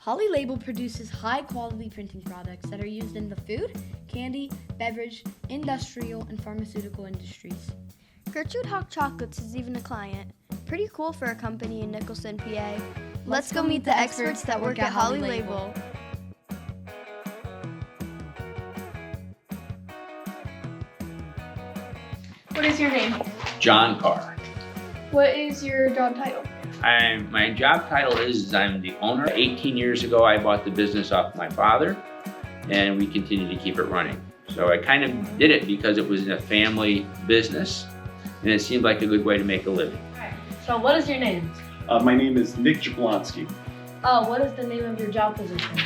Holly Label produces high-quality printing products that are used in the food, candy, beverage, industrial, and pharmaceutical industries. Gertrude Hawk Chocolates is even a client. Pretty cool for a company in Nicholson, PA. Let's go meet the experts that work at Holly Label. What is your name? John Carr. What is your job title? My job title is I'm the owner. 18 years ago, I bought the business off my father, and we continue to keep it running. So I kind of did it because it was a family business, and it seemed like a good way to make a living. So what is your name? My name is Nick Jablonski. What is the name of your job position?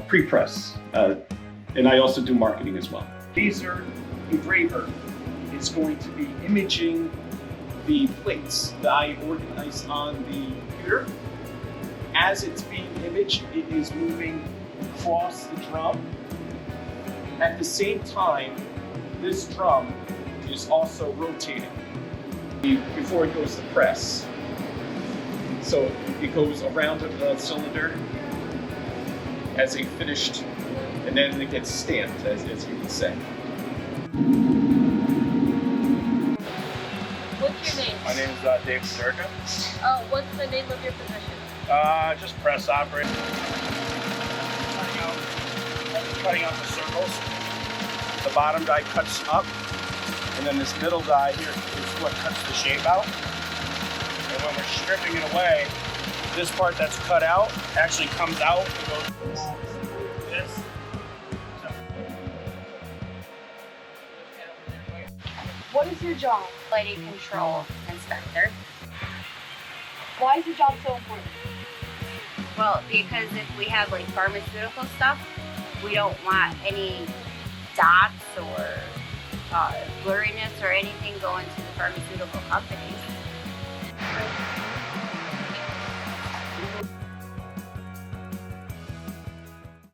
Pre-press, and I also do marketing as well. Laser engraver is going to be imaging the plates that I organize on the computer. As it's being imaged, it is moving across the drum. At the same time, this drum is also rotating before it goes to press. So it goes around the cylinder as a finished, and then it gets stamped, as you would say. What's your name? My name is Dave Zerka. What's the name of your position? Just press operator. Cutting out the circles. The bottom die cuts up, and then this middle die here is what cuts the shape out. And when we're stripping it away, this part that's cut out actually comes out and goes this. What is your job? Quality control inspector. Why is your job so important? Well, because if we have like pharmaceutical stuff, we don't want any dots or blurriness or anything going to the pharmaceutical companies.